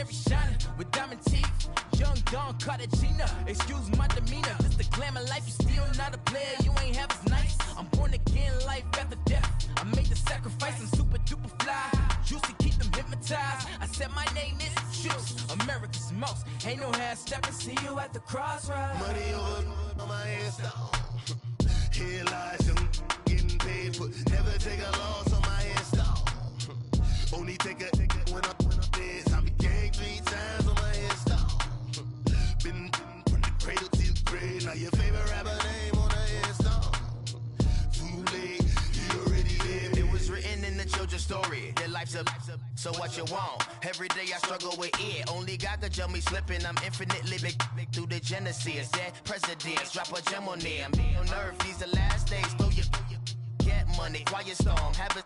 Canary shining with diamond teeth. Young Don Cartagena, excuse my demeanor. This the glamour life, you still not a player. You ain't half as nice. I'm born again, life after death. I made the sacrifice and super duper fly. Juicy, keep them hypnotized. I said my name is Juice, America's most. Ain't no half stepping. See you at the crossroads. Money over on my headstone. Here lies young, getting paid for. Never take a loss on my headstone. Only take a when I'm dead. I be gang 3 times on my headstone. Been from the cradle to the grave. Now your favorite rapper name on the headstone. Too late, you already dead. It was written in the children's story. Their life's a so what you want? Every day I struggle with it. Only God could jump me slipping. I'm infinitely big through the genesis. Dead presidents, drop a gem on them. On earth, these the last days. Throw your get money, quiet storm, have it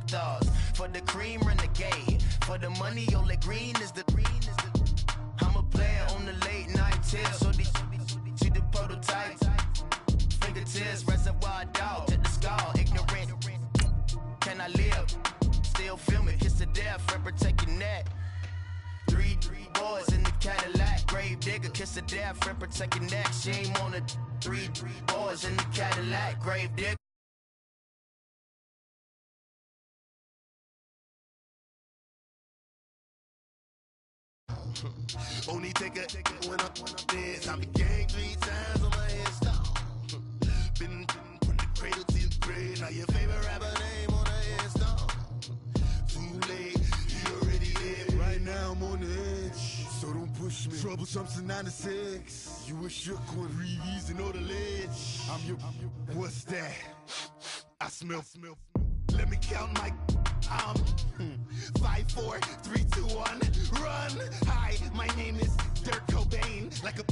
thoughts. For the cream, renegade. For the money, only green is the I'm a player on the late night tip. So these see the prototype. Fingertips, reservoir dog to the skull. Ignorant. Can I live? Still film it. Kiss to death and protect your neck. 3 boys in the Cadillac. Grave digger, kiss to death and protect your neck. Shame on the 3 boys in the Cadillac. Grave digger. Only take a when I'm dead. I be gang 3 times on my headstone. Been from the cradle to the grave. Now your favorite rapper name on the headstone. Too late, you already dead. Right now I'm on the edge, so don't push me. Troublesome to 96. You a shook one, breathe and know the ledge. I'm your. What's that? I smell. Let me count my. 5, 4, 3, 2, 1, run. Hi, my name is Dirk Cobain. Like a.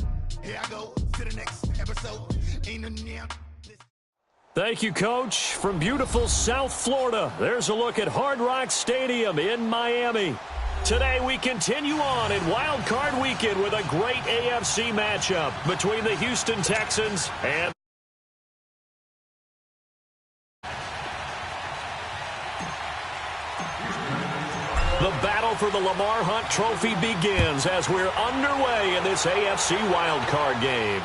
Here I go to the next episode. Ain't no damn. Thank you, Coach. From beautiful South Florida, there's a look at Hard Rock Stadium in Miami. Today we continue on in Wild Card Weekend with a great AFC matchup between the Houston Texans and the battle for the Lamar Hunt Trophy begins as we're underway in this AFC wildcard game.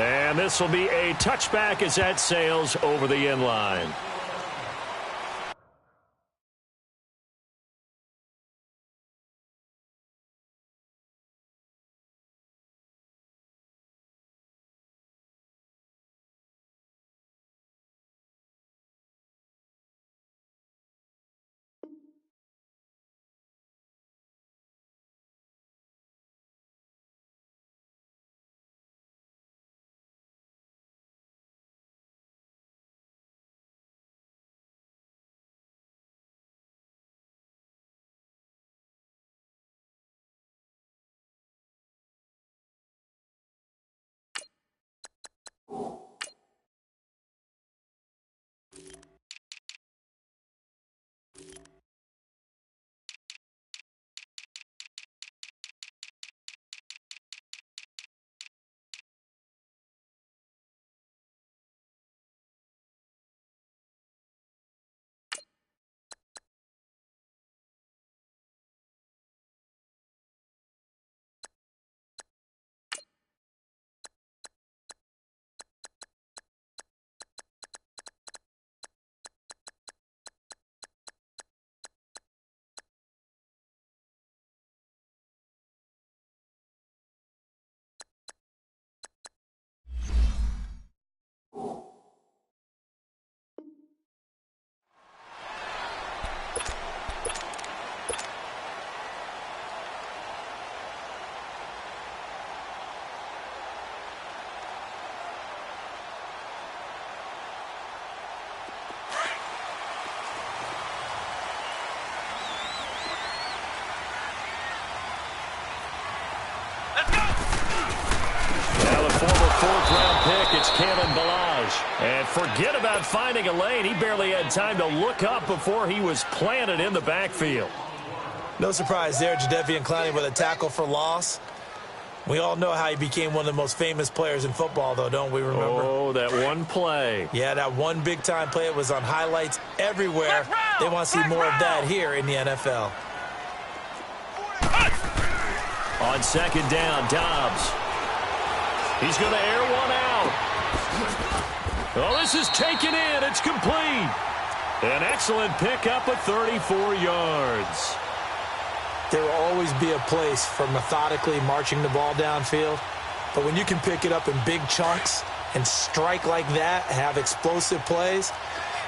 And this will be a touchback as that sails over the end line. Fourth-round pick, it's Kalen Ballage. And forget about finding a lane. He barely had time to look up before he was planted in the backfield. No surprise there, Jadeveon Clowney with a tackle for loss. We all know how he became one of the most famous players in football, though, don't we remember? Oh, that one play. Yeah, that one big-time play. It was on highlights everywhere. They want to see more of that here in the NFL. On second down, Dobbs. He's going to air one out. Oh, this is taken in. It's complete. An excellent pickup of 34 yards. There will always be a place for methodically marching the ball downfield. But when you can pick it up in big chunks and strike like that, have explosive plays,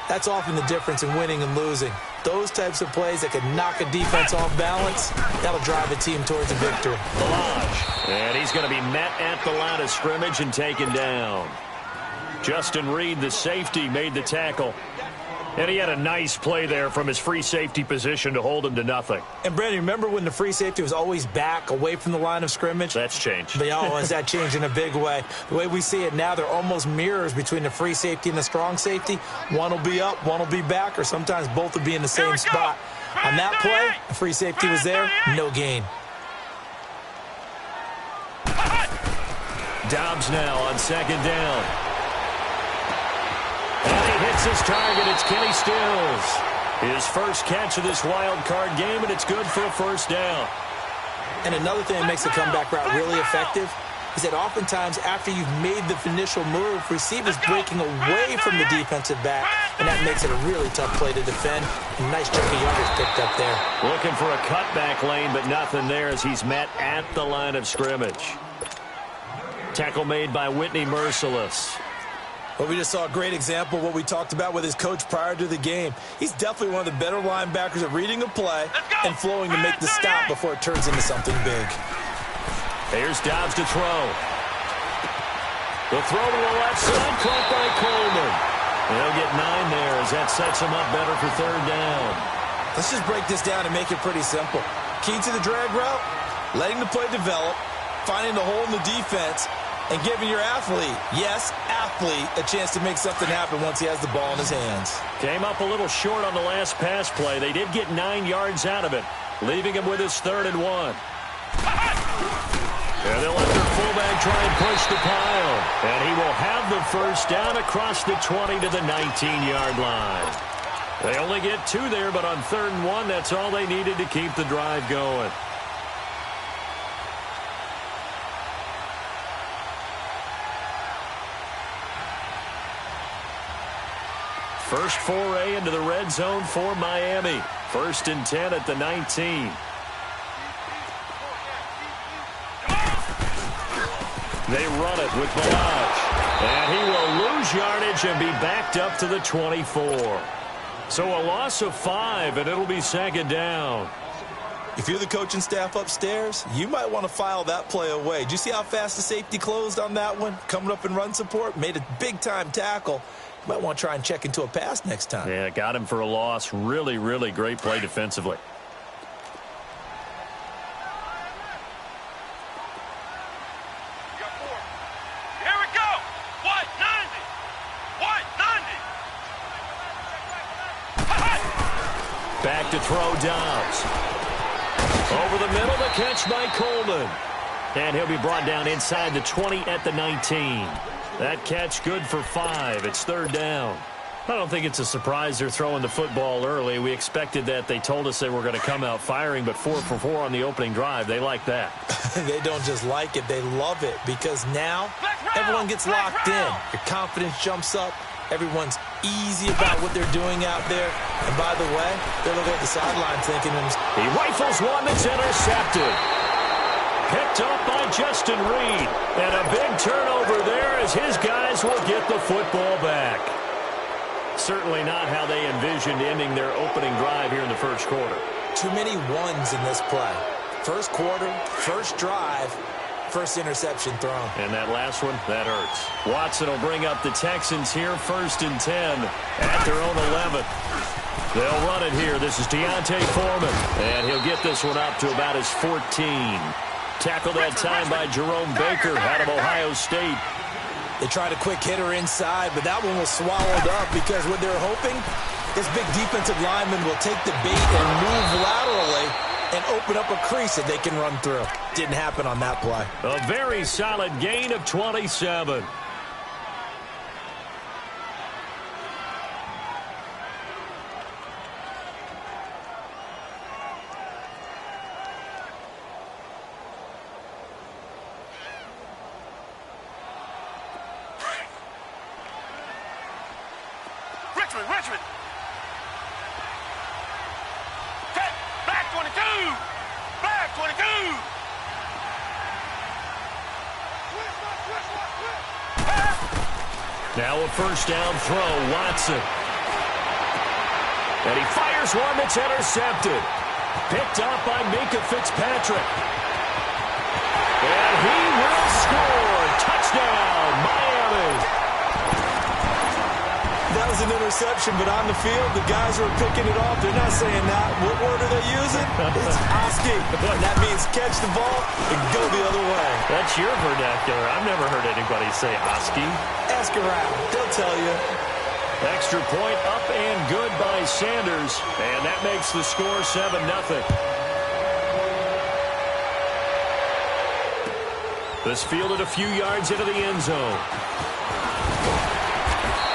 that's often the difference in winning and losing. Those types of plays that can knock a defense off balance, that'll drive a team towards a victory. Balaj, and he's going to be met at the line of scrimmage and taken down. Justin Reed, the safety, made the tackle. And he had a nice play there from his free safety position to hold him to nothing. And, Brandon, remember when the free safety was always back away from the line of scrimmage? That's changed. But, has that changed in a big way? The way we see it now, they're almost mirrors between the free safety and the strong safety. One will be up, one will be back, or sometimes both will be in the same spot. On that play, the free safety was there, no gain. Dobbs now on second down. And he hits his target. It's Kenny Stills. His first catch of this wild card game, and it's good for a first down. And another thing that makes the comeback route really effective is that oftentimes after you've made the initial move, receivers breaking away from the defensive back, and that makes it a really tough play to defend. A nice chunk of yardage picked up there. Looking for a cutback lane, but nothing there as he's met at the line of scrimmage. Tackle made by Whitney Merciless. Well, we just saw a great example of what we talked about with his coach prior to the game. He's definitely one of the better linebackers at reading a play and flowing to make the stop before it turns into something big. Here's Dobbs to throw. The throw to the left side, caught by Coleman. They'll get 9 there as that sets him up better for third down. Let's just break this down and make it pretty simple. Key to the drag route, letting the play develop, finding the hole in the defense, and giving your athlete, yes, athlete, a chance to make something happen once he has the ball in his hands. Came up a little short on the last pass play. They did get 9 yards out of it, leaving him with his 3rd and 1. And they'll let their fullback try and push the pile. And he will have the first down across the 20 to the 19-yard line. They only get 2 there, but on 3rd and 1, that's all they needed to keep the drive going. First foray into the red zone for Miami. 1st and 10 at the 19. They run it with Balaj. And he will lose yardage and be backed up to the 24. So a loss of 5, and it'll be 2nd down. If you're the coaching staff upstairs, you might want to file that play away. Did you see how fast the safety closed on that one? Coming up in run support, made a big-time tackle. You might want to try and check into a pass next time. Yeah, got him for a loss. Really, really great play defensively. Here we go. What? 90. What? 90. Back to throw Dobbs. Over the middle, the catch by Coleman. And he'll be brought down inside the 20 at the 19. That catch good for 5. It's 3rd down. I don't think it's a surprise they're throwing the football early. We expected that. They told us they were going to come out firing, but 4 for 4 on the opening drive. They like that. They don't just like it. They love it because now everyone gets locked in. Your confidence jumps up. Everyone's easy about what they're doing out there. And by the way, they're looking at the sideline thinking, he rifles one that's intercepted. Picked up by Justin Reed. And a big turnover there as his guys will get the football back. Certainly not how they envisioned ending their opening drive here in the first quarter. Too many ones in this play. First quarter, first drive, first interception thrown. And that last one, that hurts. Watson will bring up the Texans here, 1st and 10 at their own 11. They'll run it here. This is Deontay Foreman. And he'll get this one up to about his 14. Tackled that time by Jerome Baker out of Ohio State. They tried a quick hitter inside, but that one was swallowed up because what they're hoping, this big defensive lineman will take the bait and move laterally and open up a crease that they can run through. Didn't happen on that play. A very solid gain of 27. Richmond. Set. Black 22. Black 22. Now a first down throw, Watson. And he fires one that's intercepted. Picked up by Minka Fitzpatrick. And he will score. Touchdown, Miami. That was an interception, but on the field, the guys who are picking it off, they're not saying that. What word are they using? It's Oski. That means catch the ball and go the other way. That's your vernacular. I've never heard anybody say Oski. Ask around. They'll tell you. Extra point up and good by Sanders. And that makes the score 7-0. This fielded a few yards into the end zone.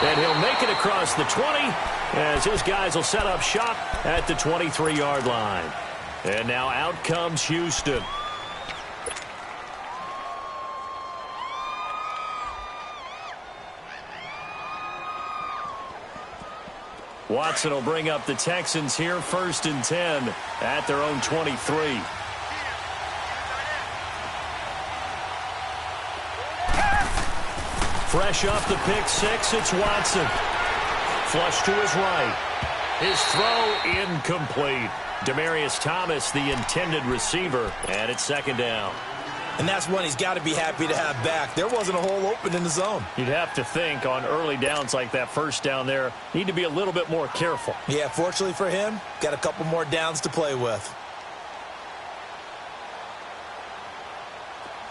And he'll make it across the 20 as his guys will set up shop at the 23-yard line. And now out comes Houston. Watson will bring up the Texans here, 1st and 10 at their own 23. Fresh off the pick six, it's Watson. Flush to his right. His throw incomplete. Demaryius Thomas, the intended receiver, and it's 2nd down. And that's one he's got to be happy to have back. There wasn't a hole open in the zone. You'd have to think on early downs like that first down there, need to be a little bit more careful. Yeah, fortunately for him, got a couple more downs to play with.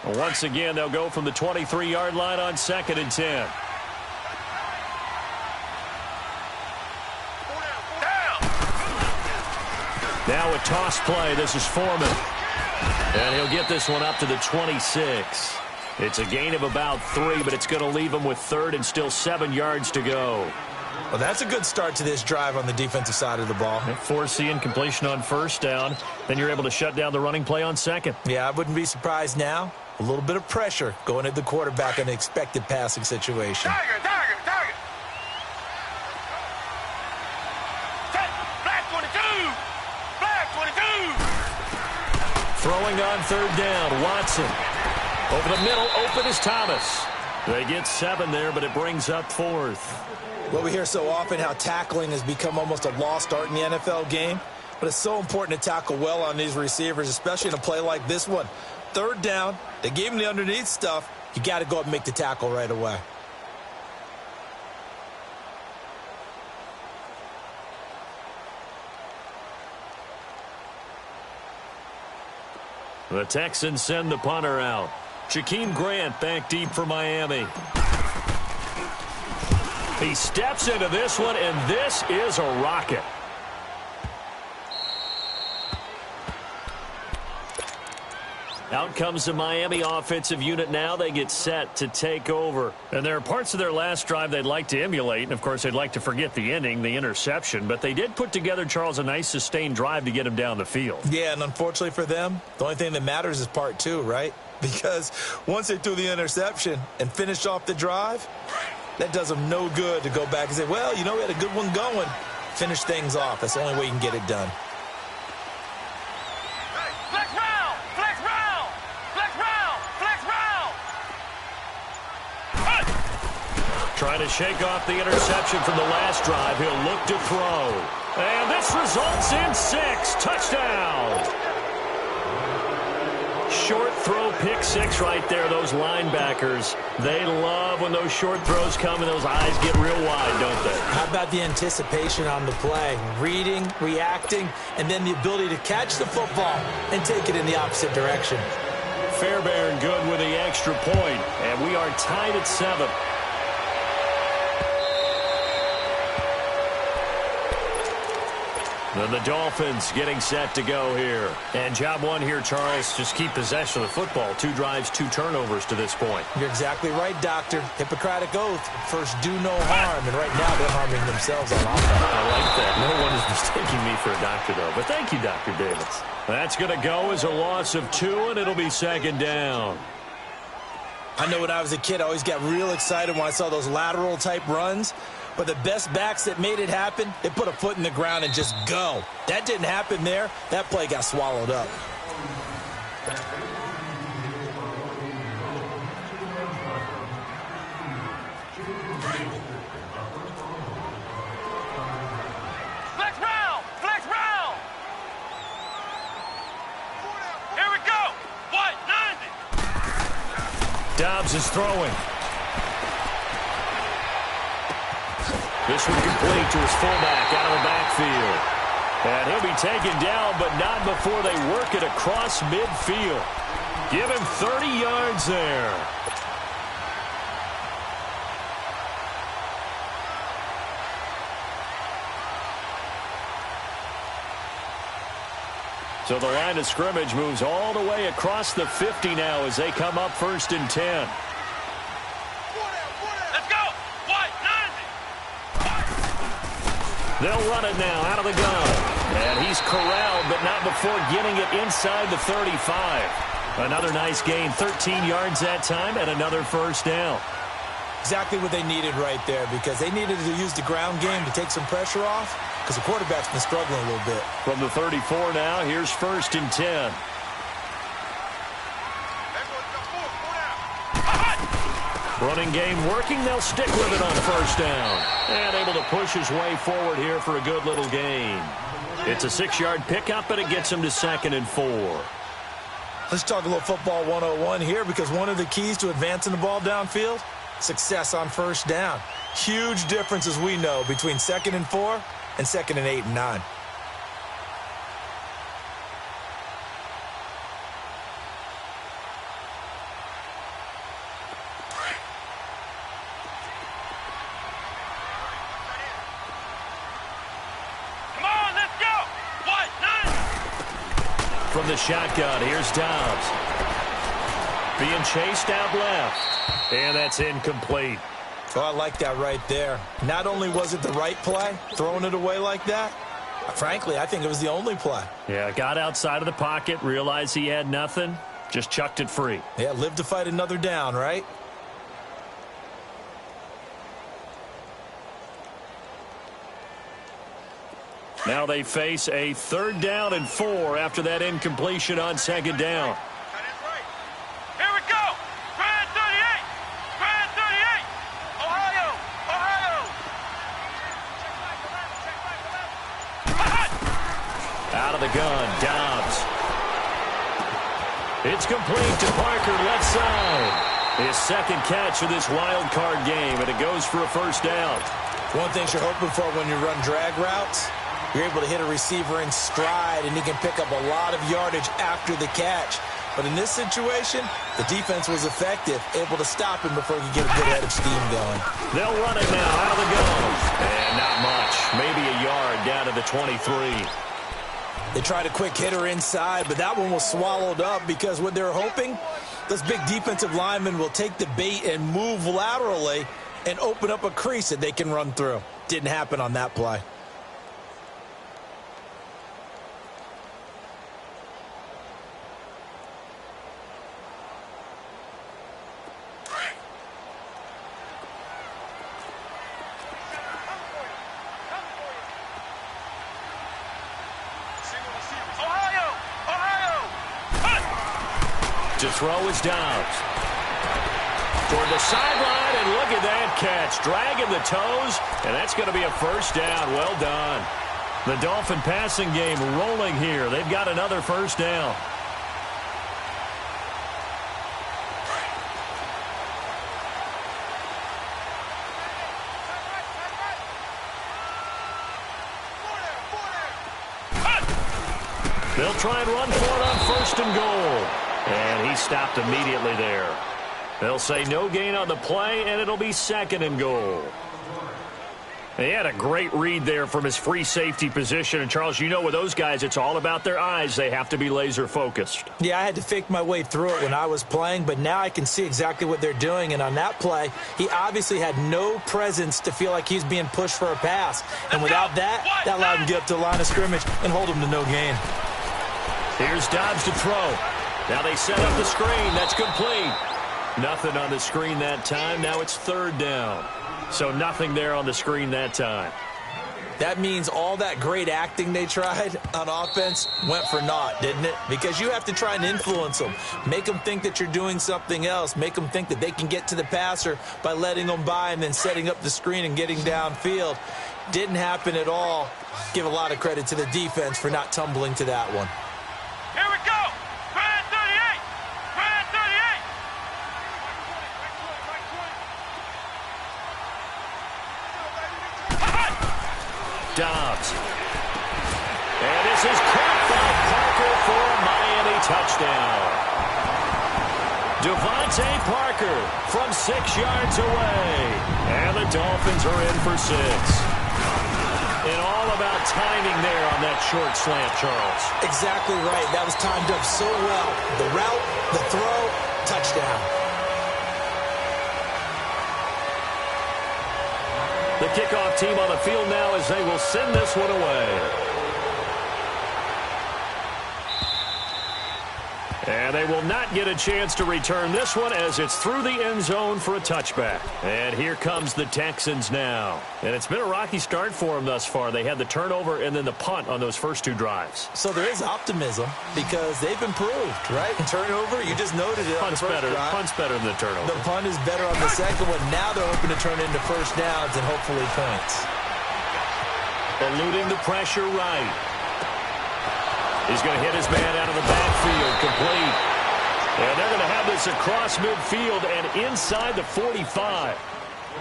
Once again, they'll go from the 23-yard line on 2nd and 10. Now a toss play. This is Foreman. And he'll get this one up to the 26. It's a gain of about 3, but it's going to leave him with 3rd and still 7 yards to go. Well, that's a good start to this drive on the defensive side of the ball. Force the incompletion on 1st down. Then you're able to shut down the running play on 2nd. Yeah, I wouldn't be surprised now. A little bit of pressure going at the quarterback in an expected passing situation. Target. Set. Black 22. Black 22. Throwing on 3rd down, Watson. Over the middle, open is Thomas. They get 7 there, but it brings up 4th. Well, we hear so often how tackling has become almost a lost art in the NFL game, but it's so important to tackle well on these receivers, especially in a play like this one. 3rd down, they gave him the underneath stuff. You got to go up and make the tackle right away. The Texans send the punter out. Jakeem Grant back deep for Miami. He steps into this one, and this is a rocket. Out comes the Miami offensive unit now. They get set to take over. And there are parts of their last drive they'd like to emulate. And, of course, they'd like to forget the ending, the interception. But they did put together, Charles, a nice sustained drive to get him down the field. Yeah, and unfortunately for them, the only thing that matters is part 2, right? Because once they threw the interception and finished off the drive, that does them no good to go back and say, well, you know, we had a good one going. Finish things off. That's the only way you can get it done. Flex round. Flex round. Flex round. Flex round. Trying to shake off the interception from the last drive. He'll look to throw. And this results in 6. Touchdown. Short throw, pick 6 right there. Those linebackers, they love when those short throws come and those eyes get real wide, don't they? How about the anticipation on the play? Reading, reacting, and then the ability to catch the football and take it in the opposite direction. Fairbairn good with the extra point, and we are tied at 7. And the Dolphins getting set to go here. And job 1 here, Charles, just keep possession of the football. 2 drives, 2 turnovers to this point. You're exactly right, Doctor. Hippocratic oath. First, do no harm. And right now, they're harming themselves on offense. I like that. No one is mistaking me for a doctor, though. But thank you, Dr. Davis. That's going to go as a loss of 2, and it'll be 2nd down. I know when I was a kid, I always got real excited when I saw those lateral-type runs. But the best backs that made it happen, they put a foot in the ground and just go. That didn't happen there. That play got swallowed up. Flex round! Flex round! Here we go! White, 90! Dobbs is throwing. This one complete to his fullback out of the backfield. And he'll be taken down, but not before they work it across midfield. Give him 30 yards there. So the line of scrimmage moves all the way across the 50 now as they come up 1st and 10. They'll run it now out of the gun. And he's corralled, but not before getting it inside the 35. Another nice gain, 13 yards that time, and another first down. Exactly what they needed right there, because they needed to use the ground game to take some pressure off, because the quarterback's been struggling a little bit. From the 34 now, here's 1st and 10. Running game working. They'll stick with it on 1st down. And able to push his way forward here for a good little gain. It's a 6-yard pickup, and it gets him to 2nd and 4. Let's talk a little football 101 here, because one of the keys to advancing the ball downfield, success on 1st down. Huge difference, as we know, between 2nd and 4 and 2nd and 8 and 9. From the shotgun, here's Dobbs. Being chased out left. And that's incomplete. Oh, I like that right there. Not only was it the right play, throwing it away like that, frankly, I think it was the only play. Yeah, got outside of the pocket, realized he had nothing, just chucked it free. Yeah, live to fight another down, right? Now they face a 3rd down and 4 after that incompletion on 2nd down. Here we go! Grand 38! Grand 38! Ohio! Ohio! Out of the gun, Dobbs. It's complete to Parker, left side. His 2nd catch of this wild card game, and it goes for a 1st down. One thing you're hoping for when you run drag routes, you're able to hit a receiver in stride, and he can pick up a lot of yardage after the catch. But in this situation, the defense was effective, able to stop him before he could get a good head of steam going. They'll run it now out of the gun. And not much. Maybe a yard down to the 23. They tried a quick hitter inside, but that one was swallowed up because what they're hoping, those big defensive linemen will take the bait and move laterally and open up a crease that they can run through. Didn't happen on that play. To throw is Dobbs. Toward the sideline, and look at that catch. Dragging the toes, and that's going to be a 1st down. Well done. The Dolphin passing game rolling here. They've got another 1st down. They'll try and run for it on 1st and goal. And he stopped immediately there. They'll say no gain on the play, and it'll be 2nd and goal. He had a great read there from his free safety position. And, Charles, you know with those guys, it's all about their eyes. They have to be laser-focused. Yeah, I had to fake my way through it when I was playing, but now I can see exactly what they're doing. And on that play, he obviously had no presence to feel like he's being pushed for a pass. And without that, that allowed him to get up to the line of scrimmage and hold him to no gain. Here's Dobbs to throw. Now they set up the screen. That's complete. Nothing on the screen that time. Now it's 3rd down. So nothing there on the screen that time. That means all that great acting they tried on offense went for naught, didn't it? Because you have to try and influence them. Make them think that you're doing something else. Make them think that they can get to the passer by letting them by and then setting up the screen and getting downfield. Didn't happen at all. Give a lot of credit to the defense for not tumbling to that one. Here we go. Brand 38. Brand 38. Dobbs. And this is caught by Parker for a Miami touchdown. Devontae Parker from 6 yards away. And the Dolphins are in for 6. And all about timing there on that short slant, Charles. Exactly right. That was timed up so well. The route, the throw, touchdown. The kickoff team on the field now as they will send this one away. And they will not get a chance to return this one as it's through the end zone for a touchback. And here comes the Texans now. And it's been a rocky start for them thus far. They had the turnover and then the punt on those first 2 drives. So there is optimism because they've improved, right? Turnover, you just noted it. Punt's better than the turnover. The punt is better on the second one. Now they're hoping to turn into first downs and hopefully points. Eluding the pressure right. He's going to hit his man out of the backfield, complete. And they're going to have this across midfield and inside the 45.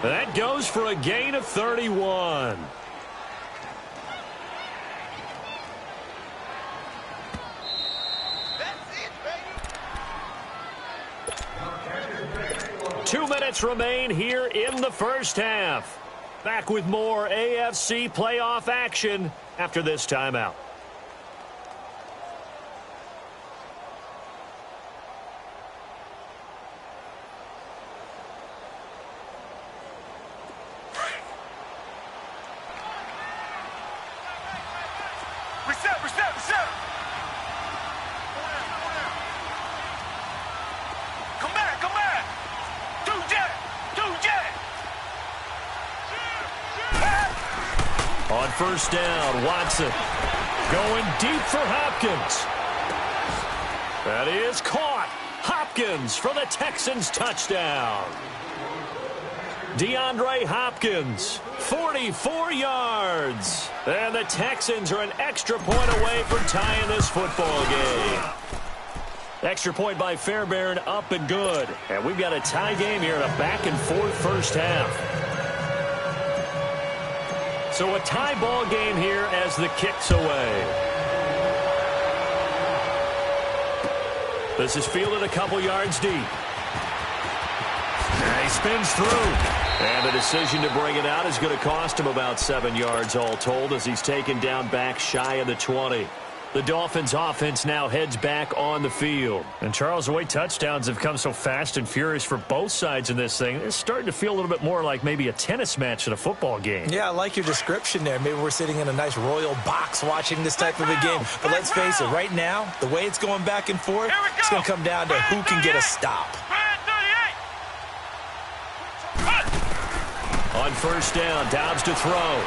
That goes for a gain of 31. That's it, baby. 2 minutes remain here in the first half. Back with more AFC playoff action after this timeout. Reset. Come back. 2 jet. On first down, Watson going deep for Hopkins. That is caught. Hopkins for the Texans touchdown. DeAndre Hopkins, 44 yards. And the Texans are an extra point away from tying this football game. Extra point by Fairbairn, up and good. And we've got a tie game here in a back-and-forth first half. So a tie ball game here as the kick's away. This is fielded a couple yards deep. And he spins through. And the decision to bring it out is going to cost him about 7 yards all told as he's taken down back shy of the 20. The Dolphins offense now heads back on the field. And Charles, the way touchdowns have come so fast and furious for both sides in this thing, it's starting to feel a little bit more like maybe a tennis match in a football game. Yeah, I like your description there. Maybe we're sitting in a nice royal box watching this type of a game. But let's face it, right now, the way it's going back and forth, it's going to come down to who can get a stop. On first down, Dobbs to throw.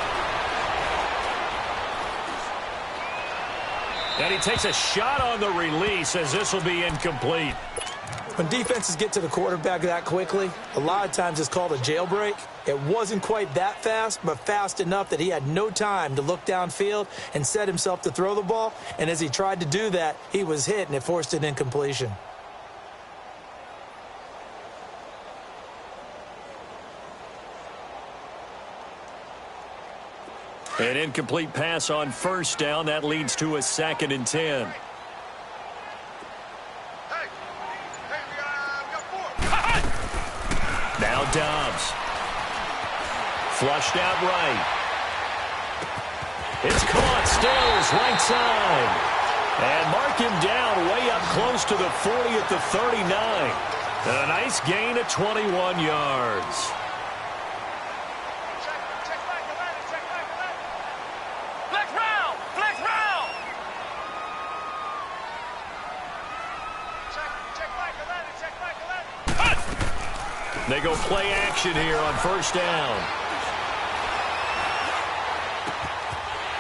And he takes a shot on the release as this will be incomplete. When defenses get to the quarterback that quickly, a lot of times it's called a jailbreak. It wasn't quite that fast, but fast enough that he had no time to look downfield and set himself to throw the ball. And as he tried to do that, he was hit, and it forced an incompletion. An incomplete pass on first down. That leads to a 2nd and 10. Now Dobbs. Flushed out right. It's caught. Stills right side. And mark him down way up close to the 40 at the 39. And a nice gain of 21 yards. They go play action here on first down.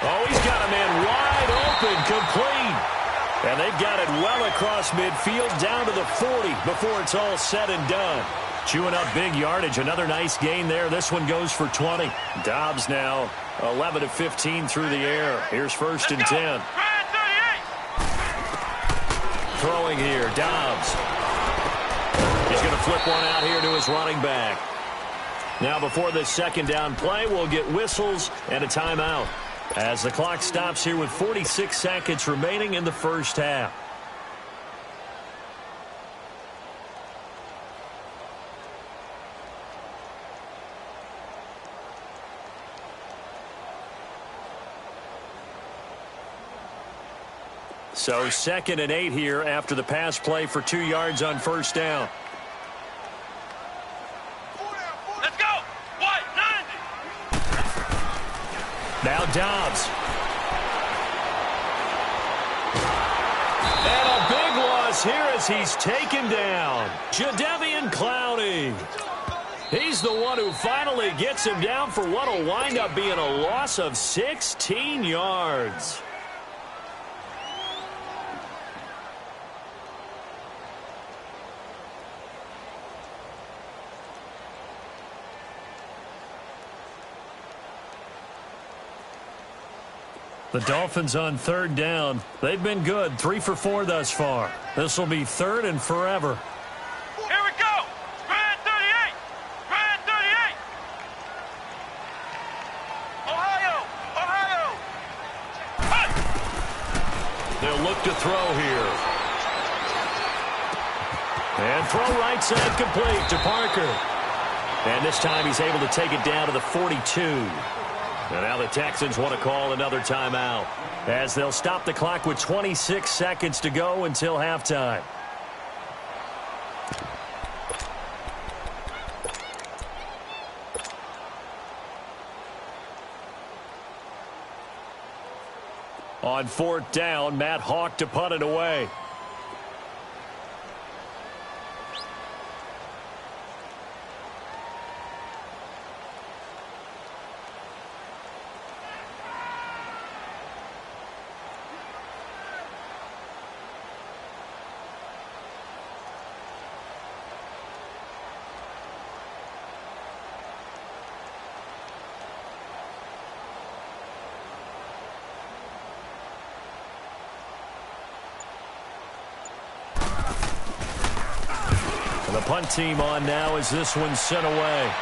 Oh, he's got a man wide open, complete. And they've got it well across midfield down to the 40 before it's all said and done. Chewing up big yardage. Another nice gain there. This one goes for 20. Dobbs now 11 of 15 through the air. Here's first and 10. Throwing here, Dobbs. He's going to flip one out here to his running back. Now before this second down play, we'll get whistles and a timeout, as the clock stops here with 46 seconds remaining in the first half. So 2nd and 8 here after the pass play for 2 yards on first down. Let's go. White, 90. Now Dobbs. And a big loss here as he's taken down. Jadeveon Clowney. He's the one who finally gets him down for what will wind up being a loss of 16 yards. The Dolphins on third down. They've been good, 3 for 4 thus far. This will be 3rd and forever. Here we go. Spread 38. Spread 38. Ohio. Ohio. Hey. They'll look to throw here. And throw right side complete to Parker. And this time he's able to take it down to the 42. And now the Texans want to call another timeout, as they'll stop the clock with 26 seconds to go until halftime. On 4th down, Matt Hawk to punt it away. And the punt team on now as this one's sent away.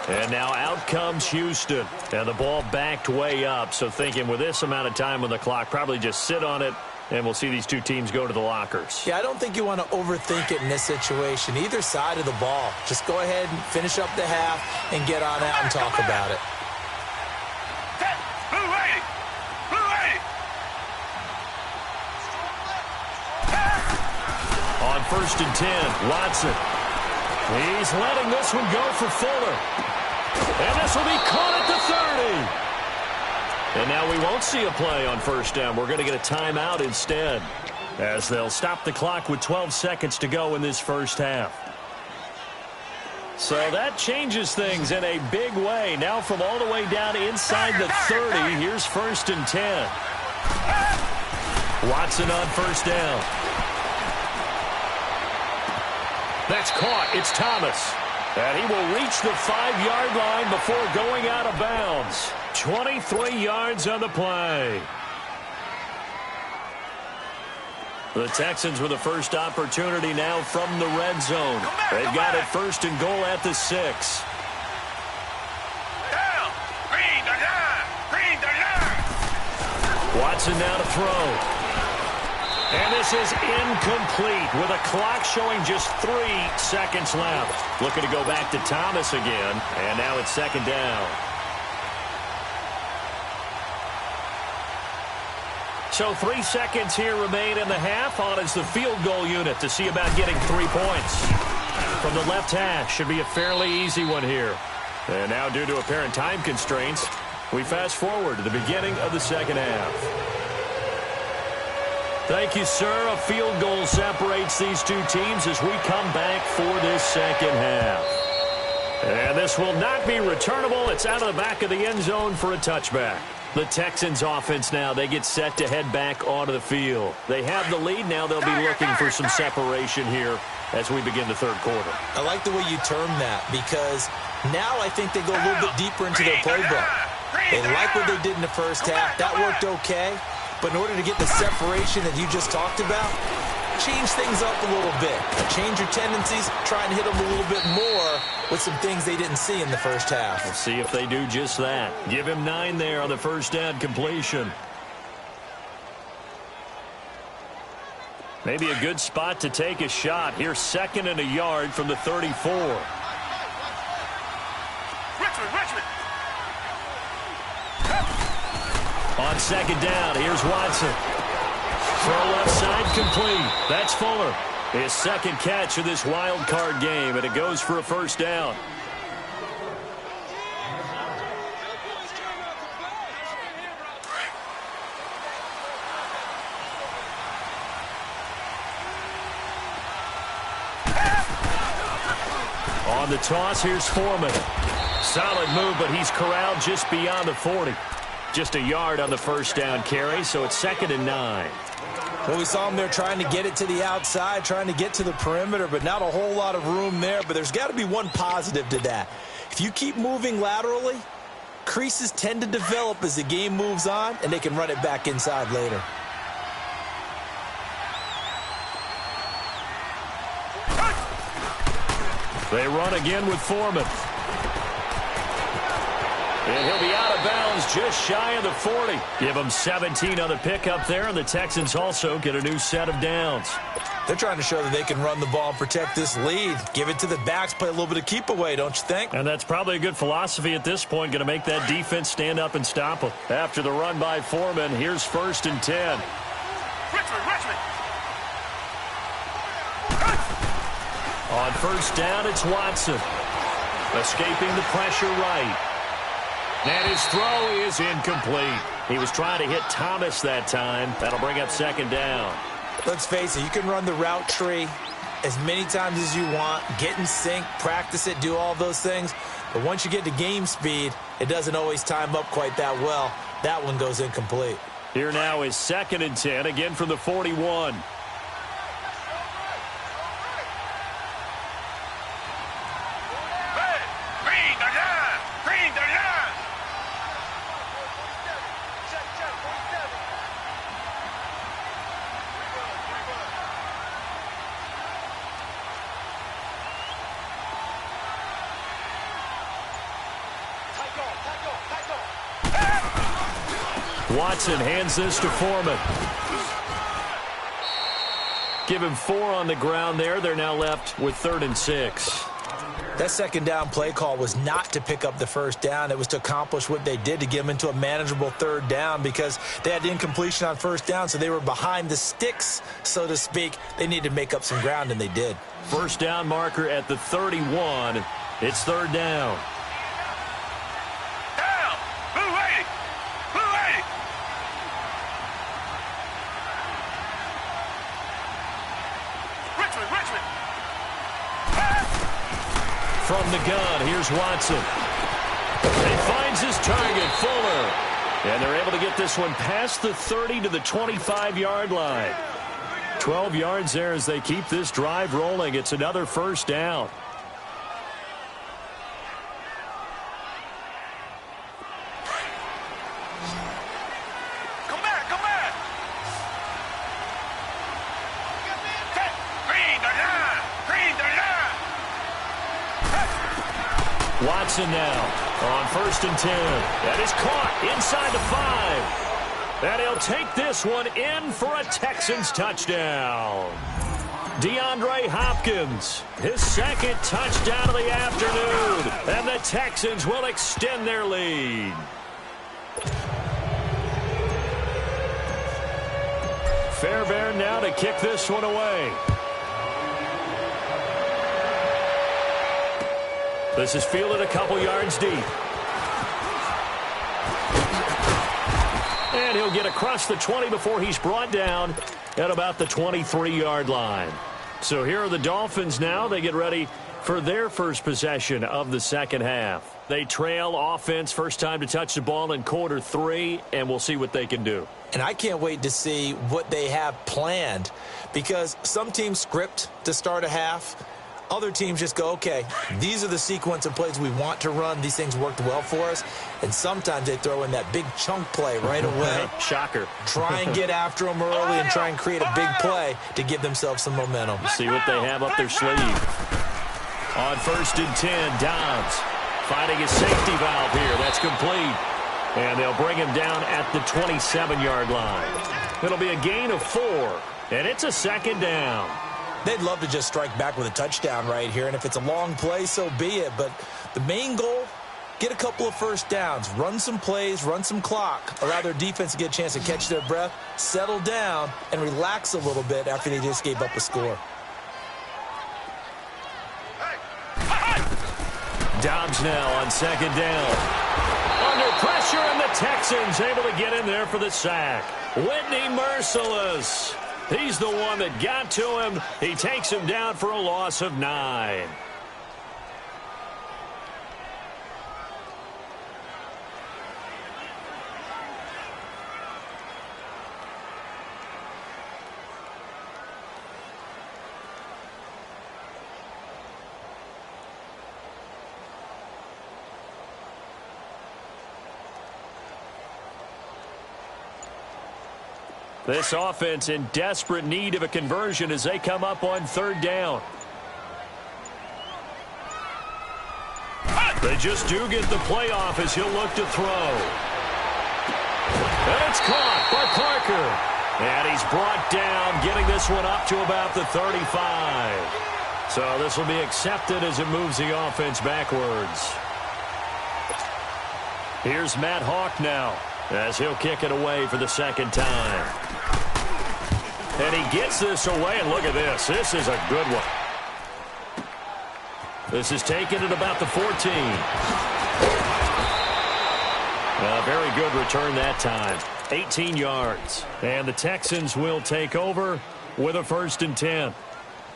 And now out comes Houston. And the ball backed way up. So thinking with this amount of time on the clock, probably just sit on it, and we'll see these two teams go to the lockers. Yeah, I don't think you want to overthink it in this situation. Either side of the ball. Just go ahead and finish up the half and get on out and talk about it. On 1st and 10, Watson. He's letting this one go for Fuller. And this will be caught at the 30. And now we won't see a play on first down. We're going to get a timeout instead, as they'll stop the clock with 12 seconds to go in this first half. So that changes things in a big way. Now from all the way down inside the 30, here's 1st and 10. Watson on first down. That's caught. It's Thomas. And he will reach the 5-yard line before going out of bounds. 23 yards on the play. The Texans with the first opportunity now from the red zone. They've got it 1st and goal at the 6. Down. Green the line. Green the line. Watson now to throw. And this is incomplete with a clock showing just 3 seconds left. Looking to go back to Thomas again. And now it's 2nd down. So 3 seconds here remain in the half. On is the field goal unit to see about getting 3 points. From the left hash, should be a fairly easy one here. And now due to apparent time constraints, we fast forward to the beginning of the second half. Thank you, sir. A field goal separates these two teams as we come back for this second half. And this will not be returnable. It's out of the back of the end zone for a touchback. The Texans offense now, they get set to head back onto the field. They have the lead. Now they'll be looking for some separation here as we begin the third quarter. I like the way you term that because now I think they go a little bit deeper into their playbook. They like what they did in the first half. That worked okay. But in order to get the separation that you just talked about, change things up a little bit. Change your tendencies, try and hit them a little bit more with some things they didn't see in the first half. We'll see if they do just that. Give him 9 there on the first down completion. Maybe a good spot to take a shot. Here's 2nd and a yard from the 34. Richmond. On 2nd down, here's Watson. Throw left side complete. That's Fuller. His 2nd catch of this wild card game, and it goes for a first down. On the toss, here's Foreman. Solid move, but he's corralled just beyond the 40. Just a yard on the first down carry, so it's 2nd and 9. Well, we saw him there trying to get it to the outside, trying to get to the perimeter, but not a whole lot of room there. But there's got to be one positive to that. If you keep moving laterally, creases tend to develop as the game moves on, and they can run it back inside later. They run again with Foreman. And he'll be out of bounds just shy of the 40. Give him 17 on the pickup there, and the Texans also get a new set of downs. They're trying to show that they can run the ball and protect this lead. Give it to the backs, play a little bit of keep away, don't you think? And that's probably a good philosophy at this point, going to make that defense stand up and stop them. After the run by Foreman, here's 1st and 10. Richmond. On first down, it's Watson. Escaping the pressure right. And his throw is incomplete. He was trying to hit Thomas that time. That'll bring up 2nd down. Let's face it, you can run the route tree as many times as you want, get in sync, practice it, do all those things. But once you get to game speed, it doesn't always time up quite that well. That one goes incomplete. Here now is 2nd and 10, again from the 41. Watson hands this to Foreman. Give him 4 on the ground there. They're now left with 3rd and 6. That 2nd down play call was not to pick up the first down. It was to accomplish what they did, to get them into a manageable 3rd down, because they had the incompletion on first down, so they were behind the sticks, so to speak. They needed to make up some ground, and they did. First down marker at the 31. It's 3rd down. From the gun, here's Watson. He finds his target, Fuller. And they're able to get this one past the 30 to the 25-yard line. 12 yards there as they keep this drive rolling. It's another first down. Come back. Green the line. Watson now on 1st and 10. That is caught inside the 5. And he'll take this one in for a Texans touchdown. DeAndre Hopkins, his 2nd touchdown of the afternoon. And the Texans will extend their lead. Fairbairn now to kick this one away. This is fielded a couple yards deep. And he'll get across the 20 before he's brought down at about the 23-yard line. So here are the Dolphins now. They get ready for their first possession of the second half. They trail offense, first time to touch the ball in quarter 3, and we'll see what they can do. And I can't wait to see what they have planned, because some teams script to start a half. Other teams just go, okay, these are the sequence of plays we want to run. These things worked well for us. And sometimes they throw in that big chunk play right away. Shocker. Try and get after them early and try and create a big play to give themselves some momentum. See what they have up their sleeve. On 1st and 10, Dobbs finding a safety valve here. That's complete. And they'll bring him down at the 27-yard line. It'll be a gain of 4, and it's a second down. They'd love to just strike back with a touchdown right here, and if it's a long play, so be it. But the main goal, get a couple of first downs, run some plays, run some clock, allow their defense to get a chance to catch their breath, settle down, and relax a little bit after they just gave up a score. Dobbs now on 2nd down. Under pressure, and the Texans able to get in there for the sack. Whitney Merciless. He's the one that got to him. He takes him down for a loss of 9. This offense in desperate need of a conversion as they come up on 3rd down. They just do get the play off as he'll look to throw. And it's caught by Parker. And he's brought down, getting this one up to about the 35. So this will be accepted as it moves the offense backwards. Here's Matt Hawk now as he'll kick it away for the second time. And he gets this away, and look at this. This is a good one. This is taken at about the 14. A very good return that time. 18 yards. And the Texans will take over with a 1st and 10.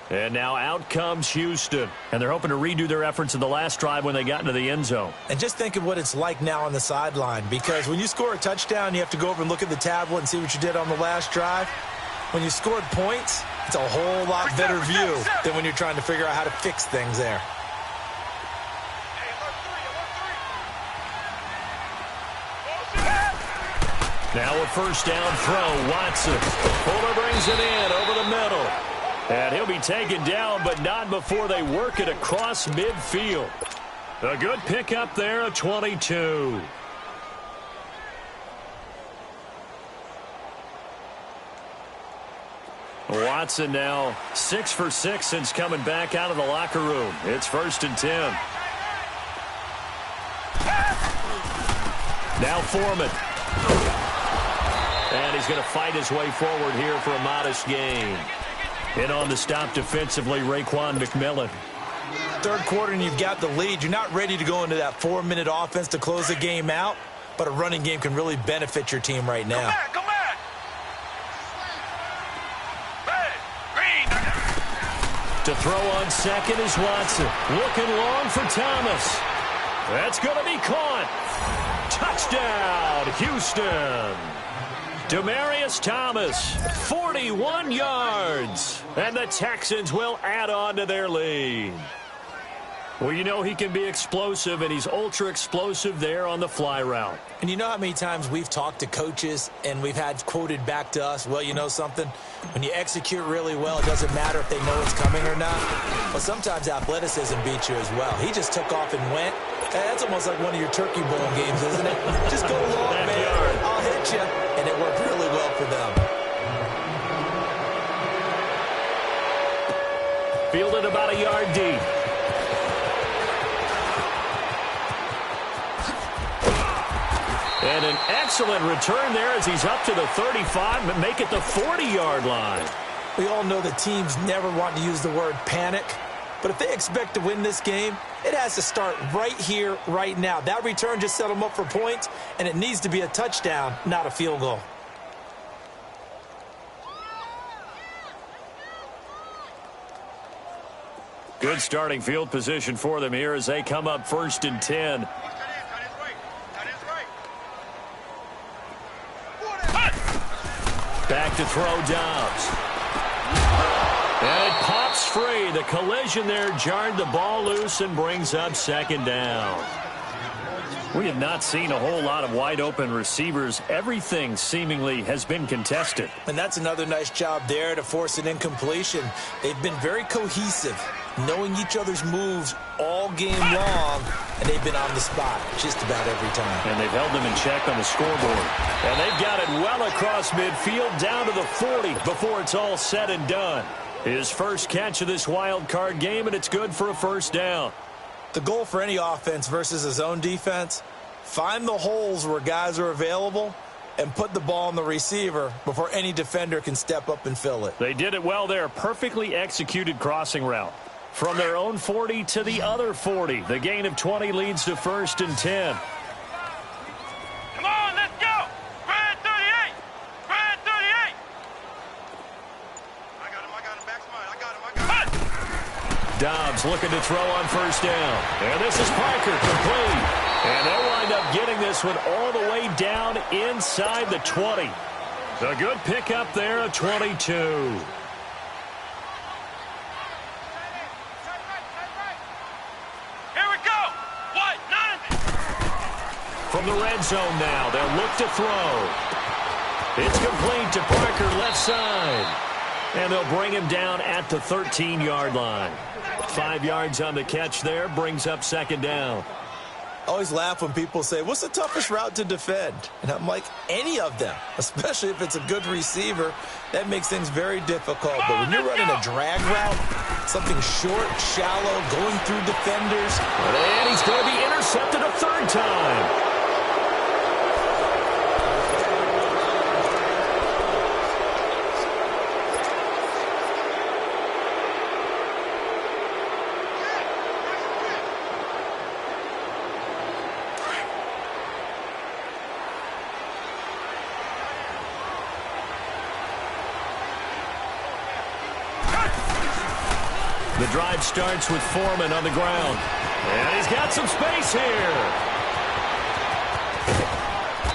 And now out comes Houston. And they're hoping to redo their efforts in the last drive when they got into the end zone. And just think of what it's like now on the sideline, because when you score a touchdown, you have to go over and look at the tablet and see what you did on the last drive. When you scored points, it's a whole lot better view than when you're trying to figure out how to fix things there. Now a 1st down throw. Watson. Fuller brings it in over the middle. And he'll be taken down, but not before they work it across midfield. A good pickup there, a 22. Watson now 6 for 6 since coming back out of the locker room. It's 1st and 10. Now Foreman. And he's going to fight his way forward here for a modest gain. In on the stop defensively, Raekwon McMillan. 3rd quarter and you've got the lead. You're not ready to go into that 4-minute offense to close the game out, but a running game can really benefit your team right now. Come back. To throw on 2nd is Watson. Looking long for Thomas. That's going to be caught. Touchdown, Houston. Demaryius Thomas, 41 yards. And the Texans will add on to their lead. Well, you know he can be explosive, and he's ultra-explosive there on the fly route. And you know how many times we've talked to coaches and we've had quoted back to us, well, you know something? When you execute really well, it doesn't matter if they know it's coming or not. But sometimes athleticism beats you as well. He just took off and went. That's almost like one of your turkey bowl games, isn't it? Just go long, man. I'll hit you. And it worked really well for them. Fielded about a yard deep. And an excellent return there as he's up to the 35, but make it the 40-yard line. We all know that teams never want to use the word panic, but if they expect to win this game, it has to start right here, right now. That return just set them up for points, and it needs to be a touchdown, not a field goal. Good starting field position for them here as they come up 1st and 10. Back to throw Dobbs. And it pops free. The collision there jarred the ball loose and brings up 2nd down. We have not seen a whole lot of wide-open receivers. Everything seemingly has been contested. And that's another nice job there to force an incompletion. They've been very cohesive, knowing each other's moves all game long, and they've been on the spot just about every time. And they've held them in check on the scoreboard. And they've got it well across midfield down to the 40 before it's all said and done. His first catch of this wild card game, and it's good for a 1st down. The goal for any offense versus a zone defense, find the holes where guys are available and put the ball on the receiver before any defender can step up and fill it. They did it well there. Perfectly executed crossing route. From their own 40 to the other 40. The gain of 20 leads to 1st and 10. Come on, let's go. Grand 38. Grand 38. I got him. Back's mine. I got him. Dobbs looking to throw on 1st down. And this is Parker, complete. And they'll wind up getting this one all the way down inside the 20. A good pickup there, a 22. Here we go. What? 9. From the red zone now, they'll look to throw. It's complete to Parker, left side. And they'll bring him down at the 13-yard line. 5 yards on the catch there, brings up 2nd down. I always laugh when people say, what's the toughest route to defend? And I'm like, any of them, especially if it's a good receiver. That makes things very difficult. But when you're running a drag route, something short, shallow, going through defenders. And he's going to be intercepted a 3rd time. The drive starts with Foreman on the ground. And he's got some space here.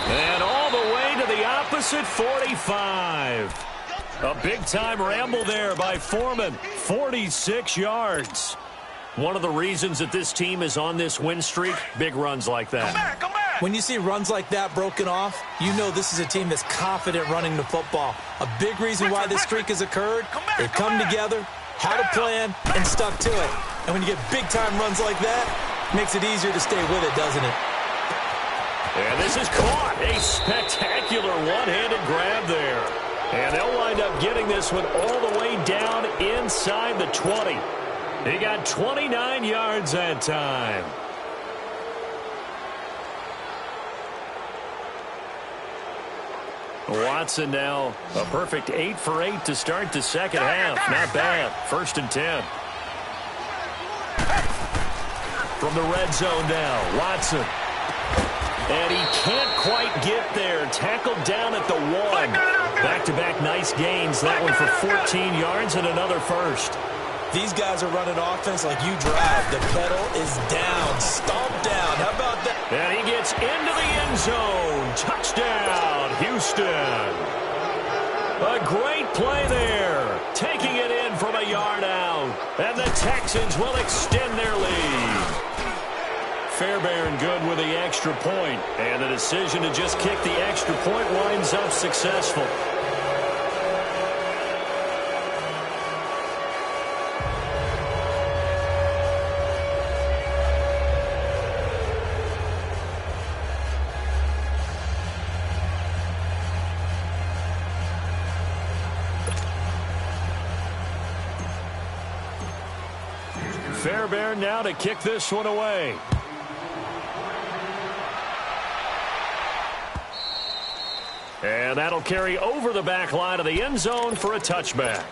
And all the way to the opposite 45. A big-time ramble there by Foreman. 46 yards. One of the reasons that this team is on this win streak, big runs like that. Come back. When you see runs like that broken off, you know this is a team that's confident running the football. A big reason why this streak has occurred, they've come together, had a plan, and stuck to it. And when you get big-time runs like that, it makes it easier to stay with it, doesn't it? And this is caught. A spectacular one-handed grab there. And they'll wind up getting this one all the way down inside the 20. He got 29 yards that time. Watson now a perfect 8 for 8 to start the second half. Not bad. 1st and 10. From the red zone now, Watson. And he can't quite get there. Tackled down at the 1. Back-to-back nice gains. That one for 14 yards and another first. These guys are running offense like you drive. The pedal is down. Stomp down. How about that? And he gets into the end zone. Touchdown, Houston. A great play there. Taking it in from a yard out. And the Texans will extend their lead. Fairbairn good with the extra point. And the decision to just kick the extra point winds up successful. Fairbairn now to kick this one away. And that'll carry over the back line of the end zone for a touchback.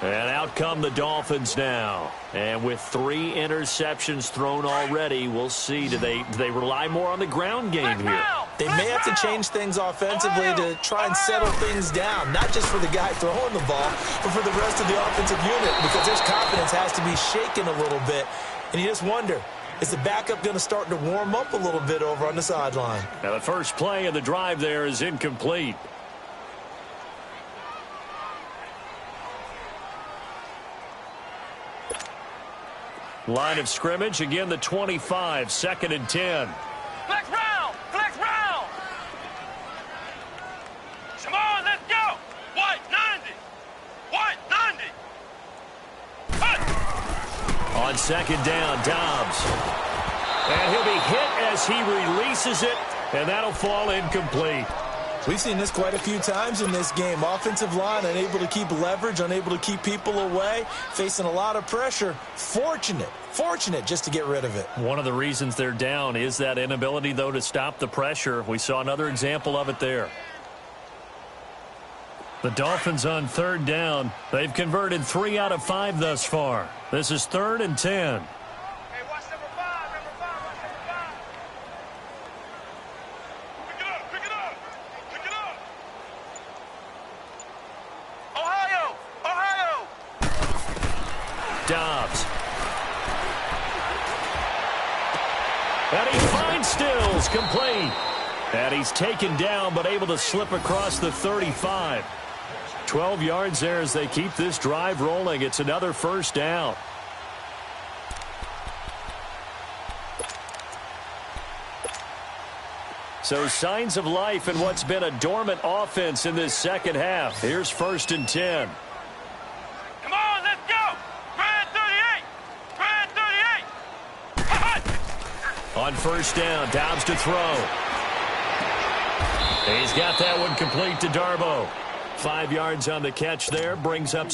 And out come the Dolphins now. And with 3 interceptions thrown already, we'll see. Do they rely more on the ground game here? They may have to change things offensively to try and settle things down, not just for the guy throwing the ball, but for the rest of the offensive unit, because their confidence has to be shaken a little bit. And you just wonder, is the backup going to start to warm up a little bit over on the sideline? Now the first play of the drive there is incomplete. Line of scrimmage, again the 25, 2nd and 10. Flex round! Flex round! Come on, let's go! White 90! White 90! Hut! On 2nd down, Dobbs. And he'll be hit as he releases it, and that'll fall incomplete. We've seen this quite a few times in this game. Offensive line unable to keep leverage, unable to keep people away, facing a lot of pressure. Fortunate just to get rid of it. One of the reasons they're down is that inability, though, to stop the pressure. We saw another example of it there. The Dolphins on 3rd down. They've converted 3 out of 5 thus far. This is 3rd and 10. Hey, watch number 5, watch number 5. Pick it up! Ohio! Dobbs. And he finds Stills, complete. And he's taken down, but able to slip across the 35. 12 yards there as they keep this drive rolling. It's another 1st down. So signs of life in what's been a dormant offense in this second half. Here's 1st and 10. Come on, let's go! Brad 38! Brad 38! On 1st down, Dobbs to throw. He's got that one complete to Darboh. 5 yards on the catch there, brings up...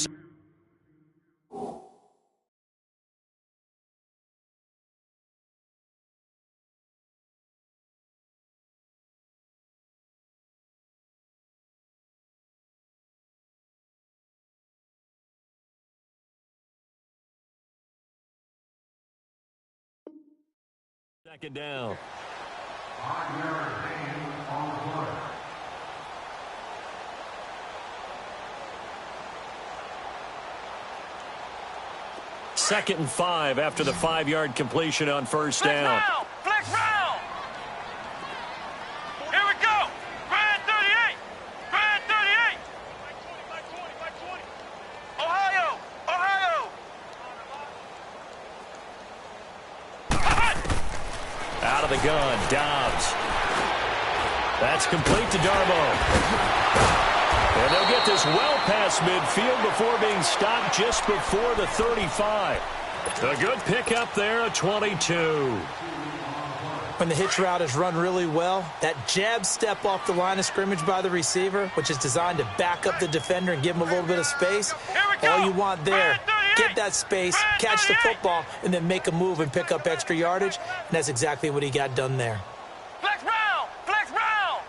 Second down. Second and 5 after the 5-yard completion on 1st down. Flex round! Here we go! Brad 38! Brad 38! By 20. Ohio! Out of the gun, Dobbs. That's complete to Darboh. And they'll get this well past midfield before being stopped just before the 35. A good pickup there, a 22. When the hitch route is run really well, that jab step off the line of scrimmage by the receiver, which is designed to back up the defender and give him a little bit of space, all you want there, get that space, catch the football, and then make a move and pick up extra yardage, and that's exactly what he got done there. Flex round! Flex round!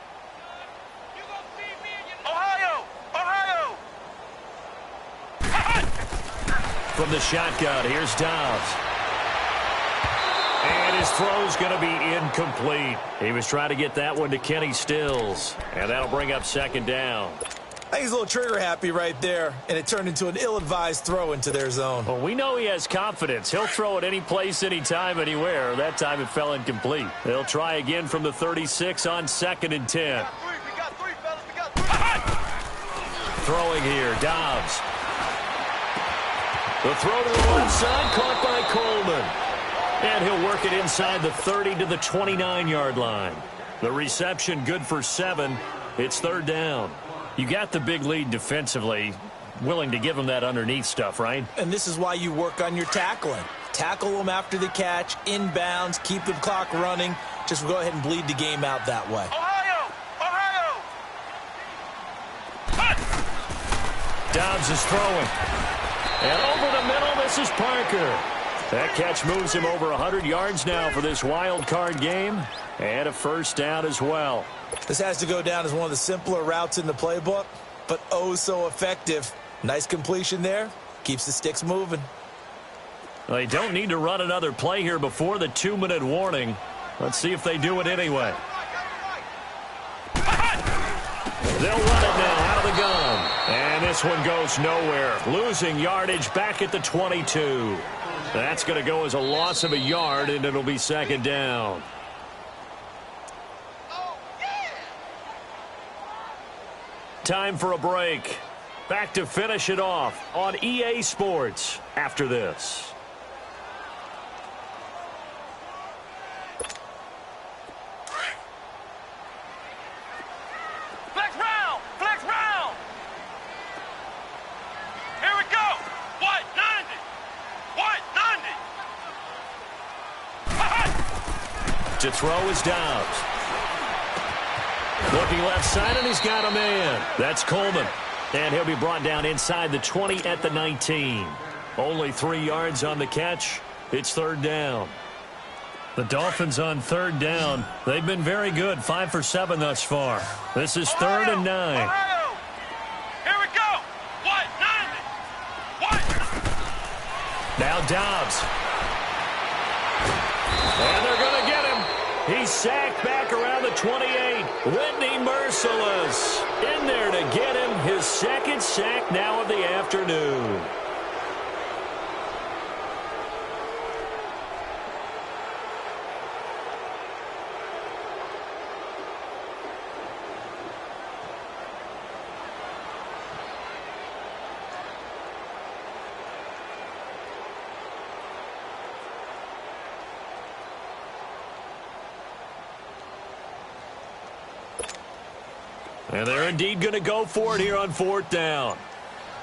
Ohio! From the shotgun, here's Dobbs. And his throw's going to be incomplete. He was trying to get that one to Kenny Stills. And that'll bring up 2nd down. I think he's a little trigger happy right there, and it turned into an ill-advised throw into their zone. Well, we know he has confidence. He'll throw it any place, anytime, anywhere. That time it fell incomplete. They'll try again from the 36 on 2nd and 10. We got three, fellas. We got three. Throwing here, Dobbs. The throw to the left side, caught by Coleman. And he'll work it inside the 30 to the 29-yard line. The reception good for 7. It's 3rd down. You got the big lead defensively. Willing to give them that underneath stuff, right? And this is why you work on your tackling. Tackle them after the catch, inbounds, keep the clock running. Just go ahead and bleed the game out that way. Ohio! Dobbs is throwing. And over the middle, this is Parker. That catch moves him over 100 yards now for this wild card game. And a 1st down as well. This has to go down as one of the simpler routes in the playbook, but oh so effective. Nice completion there. Keeps the sticks moving. They don't need to run another play here before the 2-minute warning. Let's see if they do it anyway. They'll run it now out of the gun. And this one goes nowhere. Losing yardage back at the 22. That's going to go as a loss of a yard, and it'll be second down. Time for a break. Back to finish it off on EA Sports after this. Flex round! Flex round! Here we go! What? 90! What? 90! To throw is Dobbs. Looking left side, and he's got a man. That's Coleman. And he'll be brought down inside the 20 at the 19. Only 3 yards on the catch. It's third down. The Dolphins on third down. They've been very good, 5 for 7 thus far. This is third and 9. Ohio. Here we go! What? 90! What? Now Dobbs. And they're going to get him. He's sacked back around the 28. Whitney Merciless in there to get him his second sack now of the afternoon. And they're indeed going to go for it here on fourth down.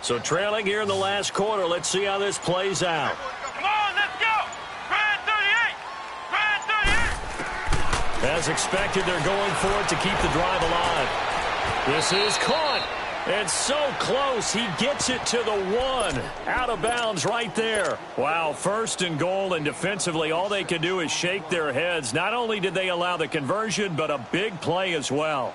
So trailing here in the last quarter. Let's see how this plays out. Come on, let's go! Grind 38! Grind 38! As expected, they're going for it to keep the drive alive. This is caught. And so close, he gets it to the 1. Out of bounds right there. Wow, first and goal, and defensively, all they can do is shake their heads. Not only did they allow the conversion, but a big play as well.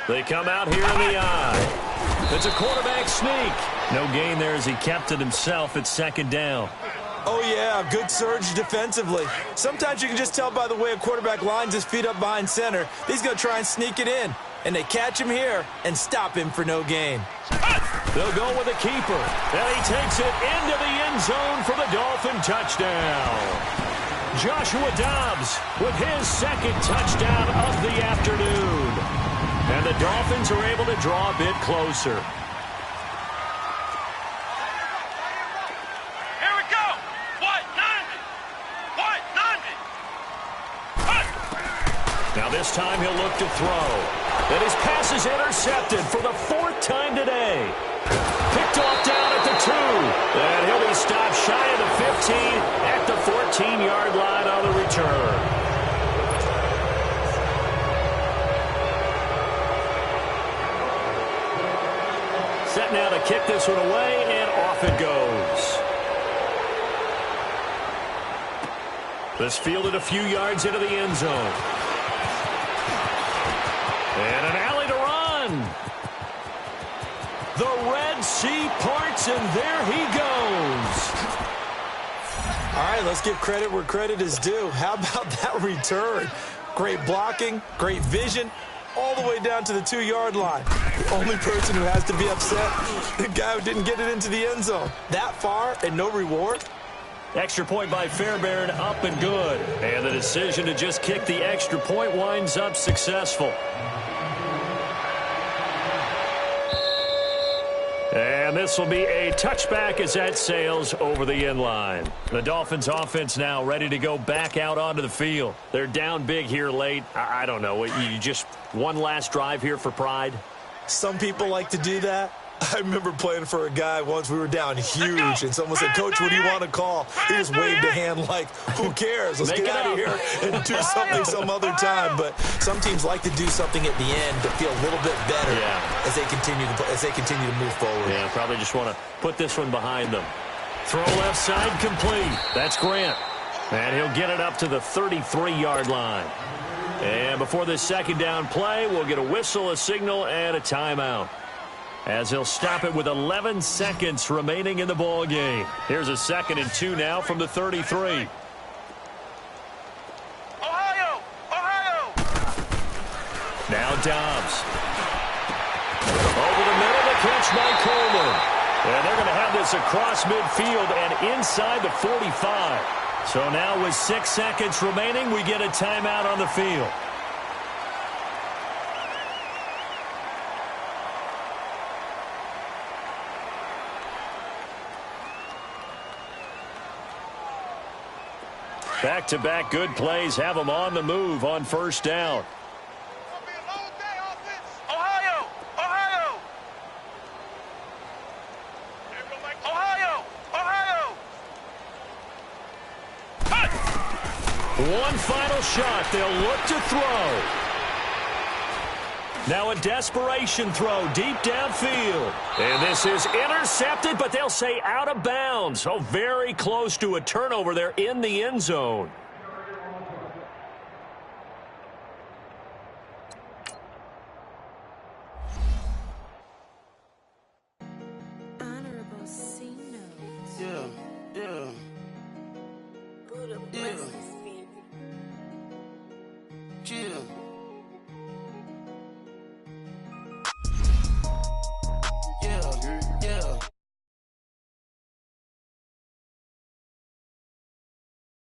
They come out here in the eye. It's a quarterback sneak. No gain there as he kept it himself at second down. Oh, yeah, good surge defensively. Sometimes you can just tell by the way a quarterback lines his feet up behind center. He's going to try and sneak it in. And they catch him here and stop him for no gain. They'll go with the keeper. And he takes it into the end zone for the Dolphin touchdown. Joshua Dobbs with his second touchdown of the afternoon. And the Dolphins are able to draw a bit closer. Here we go! What? 90! What? 90! Now this time he'll look to throw. And his pass is intercepted for the 4th time today. Picked off down at the 2. And he'll be stopped shy of the 15 at the 14-yard line on the return. Set now to kick this one away, and off it goes. This fielded a few yards into the end zone. And an alley to run. The Red Sea parts, and there he goes. All right, let's give credit where credit is due. How about that return? Great blocking, great vision, all the way down to the 2-yard line. The only person who has to be upset, the guy who didn't get it into the end zone. That far and no reward? Extra point by Fairbairn, up and good. And the decision to just kick the extra point winds up successful. And this will be a touchback as that sails over the end line. The Dolphins offense now ready to go back out onto the field. They're down big here late. I don't know. You just one last drive here for pride? Some people like to do that. I remember playing for a guy once. We were down huge, and someone said, "Coach, what do you want to call?" He just waved a hand like, "Who cares? Let's get out of here and do something some other time." But some teams like to do something at the end to feel a little bit better as they continue to move forward. Yeah, probably just want to put this one behind them. Throw left side complete. That's Grant. And he'll get it up to the 33-yard line. And before this second down play, we'll get a whistle, a signal, and a timeout. as he'll stop it with 11 seconds remaining in the ball game. Here's a 2nd and 2 now from the 33. Ohio! Ohio! Now Dobbs. Over the middle, the catch by Coleman. And they're going to have this across midfield and inside the 45. So now with 6 seconds remaining, we get a timeout on the field. Back-to-back good plays have them on the move on first down. Ohio! Ohio! Ohio! Ohio! One final shot. They'll look to throw. Now a desperation throw deep downfield. And this is intercepted, but they'll say out of bounds. So very close to a turnover there in the end zone.